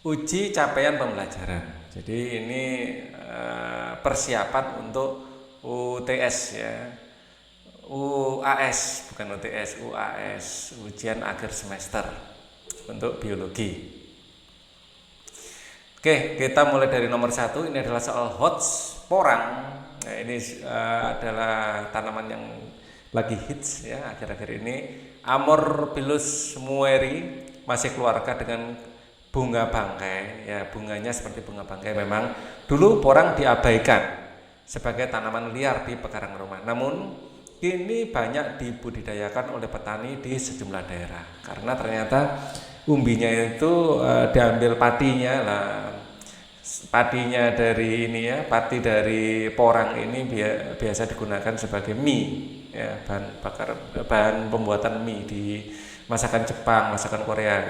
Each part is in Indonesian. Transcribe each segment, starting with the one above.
uji capaian pembelajaran. Jadi ini persiapan untuk UTS ya. UAS bukan UTS, UAS, ujian akhir semester untuk biologi. Oke, kita mulai dari nomor 1. Ini adalah soal hots porang. Nah, ini adalah tanaman yang lagi hits ya akhir-akhir ini. Amorphilus mueri, masih keluarga dengan bunga bangkai. Ya, bunganya seperti bunga bangkai. Memang dulu porang diabaikan sebagai tanaman liar di pekarangan rumah. Namun kini banyak dibudidayakan oleh petani di sejumlah daerah karena ternyata umbinya itu diambil padinya lah, padinya dari ini ya, padi dari porang ini biasa digunakan sebagai mie ya, bahan pembuatan mie di masakan Jepang, masakan Korea.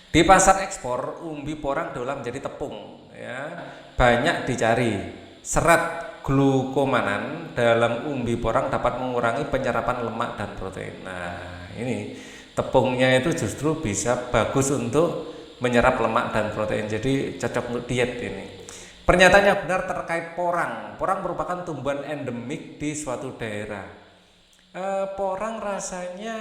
Di pasar ekspor umbi porang diolah menjadi tepung ya, banyak dicari. Serat glukomanan dalam umbi porang dapat mengurangi penyerapan lemak dan protein. Nah, ini tepungnya itu justru bisa bagus untuk menyerap lemak dan protein. Jadi cocok untuk diet ini. Pernyataan yang benar terkait porang. Porang merupakan tumbuhan endemik di suatu daerah. Porang rasanya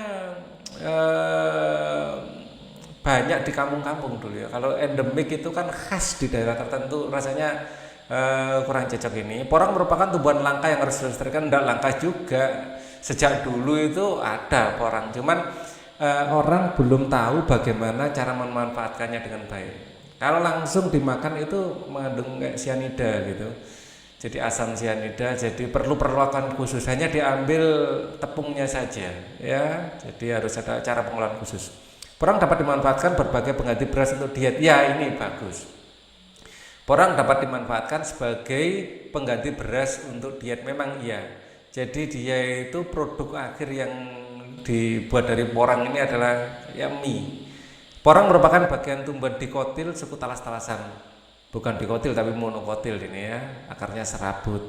banyak di kampung-kampung dulu ya. Kalau endemik itu kan khas di daerah tertentu, rasanya kurang cocok ini. Porang merupakan tumbuhan langka yang harus dilestarikan. Tidak langka juga, sejak dulu itu ada porang, cuman orang belum tahu bagaimana cara memanfaatkannya dengan baik. Kalau langsung dimakan itu mengandung kayak sianida gitu, jadi asam sianida, jadi perlu perlakuan khusus. Hanya diambil tepungnya saja ya, jadi harus ada cara pengolahan khusus. Porang dapat dimanfaatkan berbagai pengganti beras untuk diet. Ya, ini bagus. Porang dapat dimanfaatkan sebagai pengganti beras untuk diet, memang iya. Jadi dia itu produk akhir yang dibuat dari porang ini adalah ya mie. Porang merupakan bagian tumbuhan dikotil suku talas-talasan. Bukan dikotil tapi monokotil ini ya, akarnya serabut.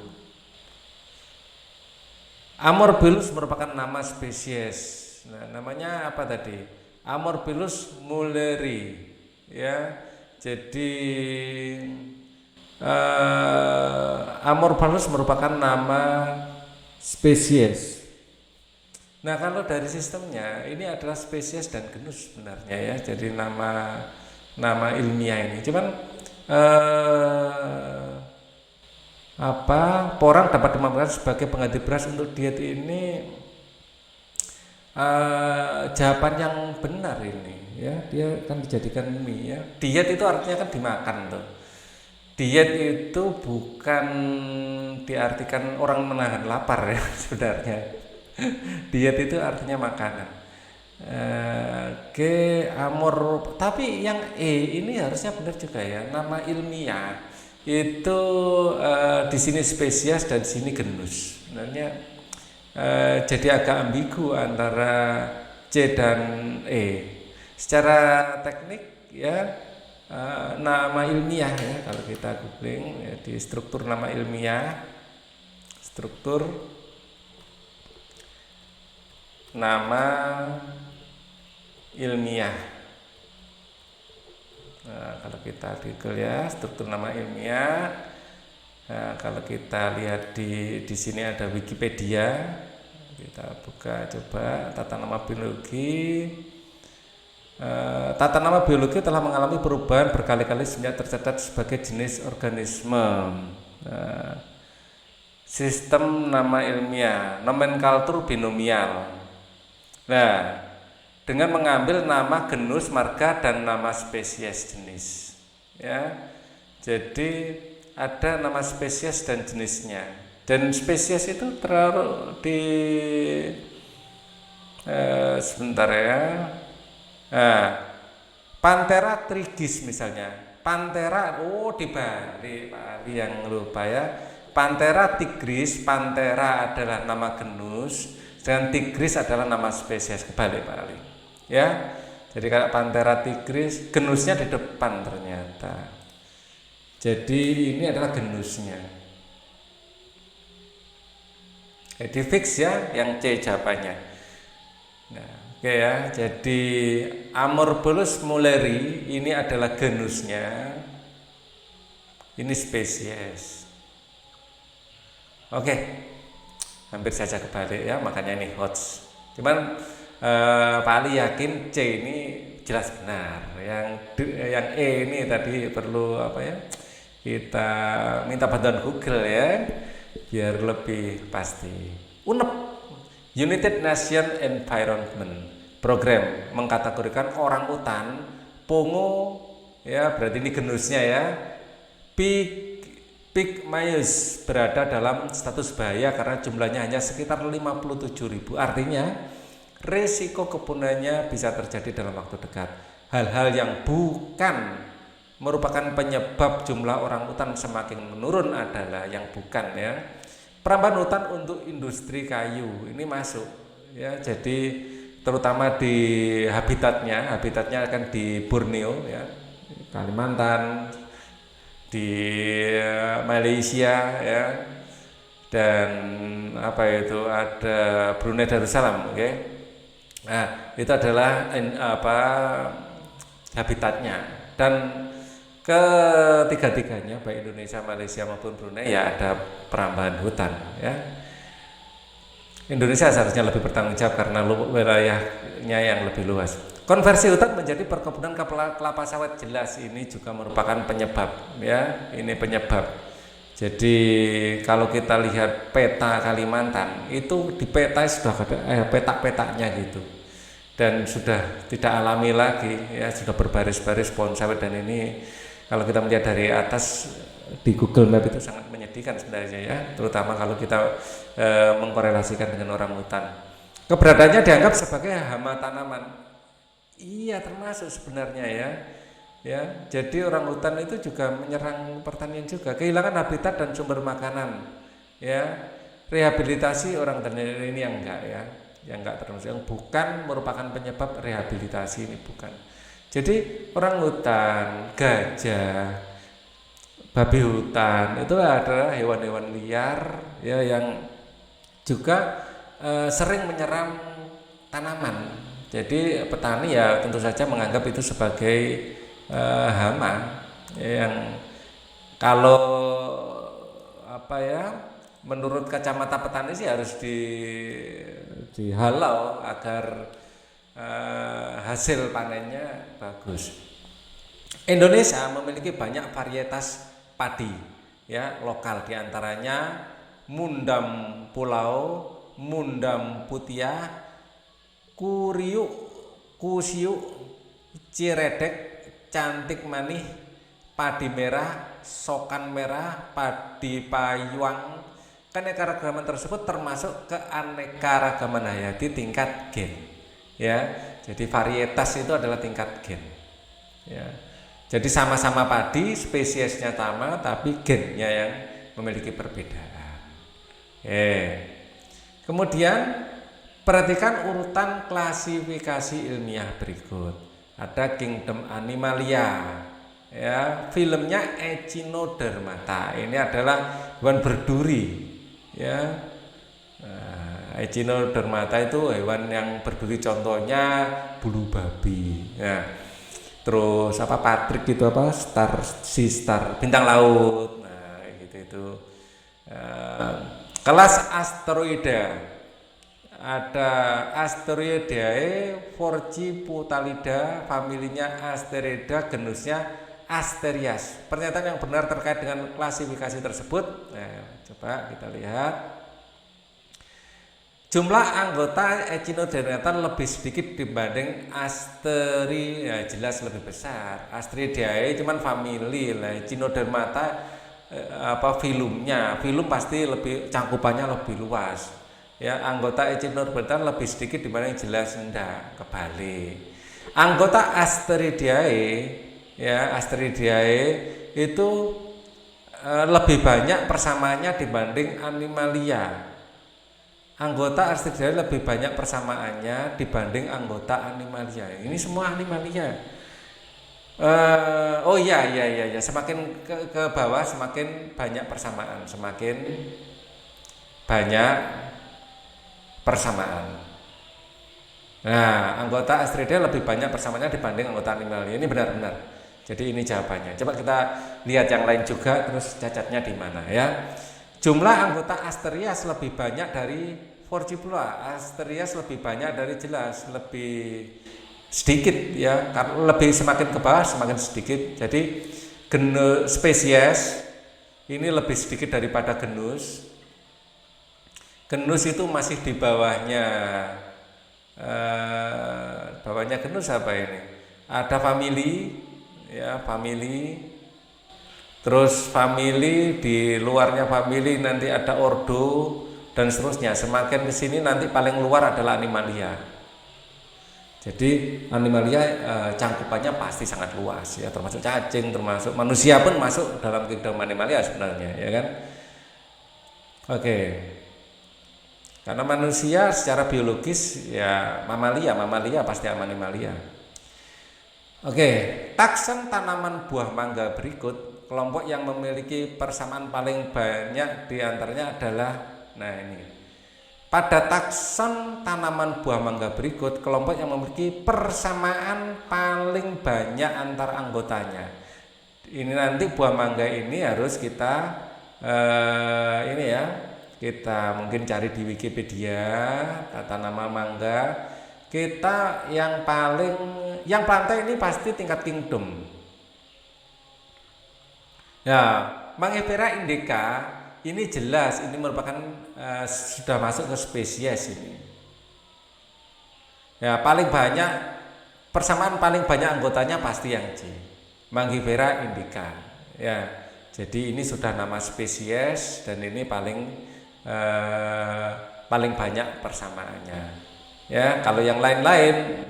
Amorphilus merupakan nama spesies. Nah, namanya apa tadi? Amorphilus mulleri ya. Jadi Amorphilus merupakan nama spesies. Nah, kalau dari sistemnya ini adalah spesies dan genus sebenarnya ya. Jadi nama ilmiah ini. Cuman porang dapat dimanfaatkan sebagai pengganti beras untuk diet ini jawaban yang benar ini ya. Dia kan dijadikan mie ya. Diet itu artinya kan dimakan tuh. Diet itu bukan diartikan orang menahan lapar ya sebenarnya. Diet itu artinya makanan. Tapi yang ini harusnya benar juga ya. Nama ilmiah itu di sini spesies dan di sini genus. Sebenarnya jadi agak ambigu antara C dan E. Secara teknik ya, nama ilmiah ya, kalau kita googling ya, di struktur nama ilmiah, struktur nama ilmiah. Nah, kalau kita google ya, struktur nama ilmiah. Nah, kalau kita lihat di sini ada Wikipedia. Kita buka coba tata nama biologi. Tata nama biologi telah mengalami perubahan berkali-kali sejak tercatat sebagai jenis organisme. Sistem nama ilmiah, nomenklatur binomial. Nah, dengan mengambil nama genus, marga, dan nama spesies jenis ya. Jadi ada nama spesies dan jenisnya, dan spesies itu terlalu di sebentar ya. Nah, Panthera trigis misalnya. Panthera di Bali yang lupa ya. Panthera tigris, Panthera adalah nama genus dan tigris adalah nama spesies, kebalik Bali. Ya. Jadi kalau Panthera tigris genusnya di depan ternyata. Jadi ini adalah genusnya. Jadi fix ya, yang C jawabannya. Nah, Oke ya, jadi Amorbulus mulleri ini adalah genusnya, ini spesies. Oke, hampir saja kebalik ya, makanya ini HOTS. Cuman Pak Ali yakin C ini jelas benar. Yang E ini tadi perlu apa ya? Kita minta bantuan Google ya, biar lebih pasti. UNEP, United Nations Environment Program, mengkategorikan orang utan pongo ya, berarti ini genusnya ya, Pygmaeus berada dalam status bahaya karena jumlahnya hanya sekitar 57.000. Artinya resiko kepunahnya bisa terjadi dalam waktu dekat. Hal-hal yang bukan merupakan penyebab jumlah orang utan semakin menurun adalah yang bukan ya. Perambahan hutan untuk industri kayu ini masuk ya, jadi terutama di habitatnya akan di Borneo ya, Kalimantan, di Malaysia ya, dan apa itu ada Brunei Darussalam, oke. Nah, itu adalah habitatnya, dan ketiga-tiganya baik Indonesia, Malaysia maupun Brunei ya ada perambahan hutan ya. Indonesia seharusnya lebih bertanggung jawab karena wilayahnya yang lebih luas. Konversi hutan menjadi perkebunan kelapa sawit, jelas ini juga merupakan penyebab ya, ini penyebab. Jadi kalau kita lihat peta Kalimantan itu di peta sudah ada petak-petaknya gitu, dan sudah tidak alami lagi ya, sudah berbaris-baris pohon sawit, dan ini kalau kita melihat dari atas di Google Map itu sangat menyedihkan sebenarnya ya, terutama kalau kita mengkorelasikan dengan orang hutan. Keberadaannya dianggap sebagai hama tanaman. Iya, termasuk sebenarnya ya. Ya, jadi orang hutan itu juga menyerang pertanian juga, kehilangan habitat dan sumber makanan. Ya, rehabilitasi orang hutan ini yang enggak ya, yang enggak termasuk, yang bukan merupakan penyebab rehabilitasi ini bukan. Jadi orang hutan, gajah, babi hutan itu adalah hewan-hewan liar ya yang juga sering menyerang tanaman. Jadi petani ya tentu saja menganggap itu sebagai hama yang kalau apa ya, menurut kacamata petani sih harus dihalau agar hasil panennya bagus. Indonesia memiliki banyak varietas padi ya lokal, diantaranya Mundam Pulau, Mundam Putiah, Kuriuk, Kusiuk, Ciredek, Cantik Manih, Padi Merah, Sokan Merah, Padi Payuang. Keanekaragaman tersebut termasuk keanekaragaman hayati tingkat gen ya. Jadi varietas itu adalah tingkat gen ya. Jadi sama-sama padi, spesiesnya sama, tapi gennya yang memiliki perbedaan. Kemudian perhatikan urutan klasifikasi ilmiah berikut. Ada Kingdom Animalia, ya, filmnya Echinodermata. Ini adalah hewan berduri, ya. Echinodermata itu hewan yang berduri, contohnya bulu babi. Ya. Terus apa Patrick itu apa star bintang laut, nah gitu itu. Kelas asteroida ada Asteroideae Forciputalida, familinya Asterida, genusnya Asterias. Pernyataan yang benar terkait dengan klasifikasi tersebut, nah, coba kita lihat. Jumlah anggota Echinodermata lebih sedikit dibanding ya jelas lebih besar. Asteridae cuman famili lah, Echinodermata filumnya, filum pasti lebih cangkupannya lebih luas. Ya, anggota Echinodermata lebih sedikit dibanding, jelas enggak, kebalik. Anggota Asteridae itu lebih banyak persamaannya dibanding Animalia. Anggota Asteridae lebih banyak persamaannya dibanding anggota Animalia. Ini semua Animalia. Oh iya, semakin ke bawah semakin banyak persamaan, semakin banyak persamaan. Nah, anggota Astridae lebih banyak persamaannya dibanding anggota Animalia. Ini benar-benar. Jadi ini jawabannya. Coba kita lihat yang lain juga, terus cacatnya di mana ya. Jumlah anggota Asterias lebih banyak dari Forcipula. Asterias lebih banyak dari jelas, lebih sedikit ya. Karena lebih semakin ke bawah semakin sedikit. Jadi spesies ini lebih sedikit daripada genus. Genus itu masih di bawahnya. Bawahnya genus apa ini? Ada famili, ya famili. Terus famili, di luarnya famili nanti ada ordo dan seterusnya. Semakin ke sini nanti paling luar adalah Animalia. Jadi Animalia cangkupannya pasti sangat luas ya, termasuk cacing, termasuk manusia pun masuk dalam kingdom Animalia sebenarnya, ya kan? Oke. Karena manusia secara biologis ya mamalia pasti Animalia. Oke, takson tanaman buah mangga berikut, kelompok yang memiliki persamaan paling banyak diantaranya adalah, nah ini. Pada takson tanaman buah mangga berikut, kelompok yang memiliki persamaan paling banyak antar anggotanya. Ini nanti buah mangga ini harus kita ini ya. Kita mungkin cari di Wikipedia tata nama mangga. Kita yang pantai ini pasti tingkat kingdom. Ya, Mangifera indica ini jelas ini merupakan sudah masuk ke spesies ini. Ya, paling banyak persamaan paling banyak anggotanya pasti yang C. Mangifera indica. Ya, jadi ini sudah nama spesies dan ini paling banyak persamaannya. Ya, kalau yang lain-lain,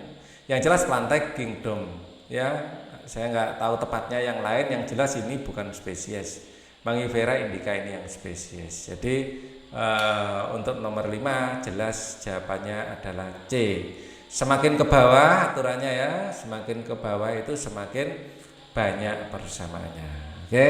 yang jelas Plantae kingdom. Ya, saya nggak tahu tepatnya yang lain. Yang jelas ini bukan spesies. Mangifera indica ini yang spesies. Jadi untuk nomor 5 jelas jawabannya adalah C. Semakin ke bawah aturannya ya, semakin ke bawah itu semakin banyak persamaannya. Oke.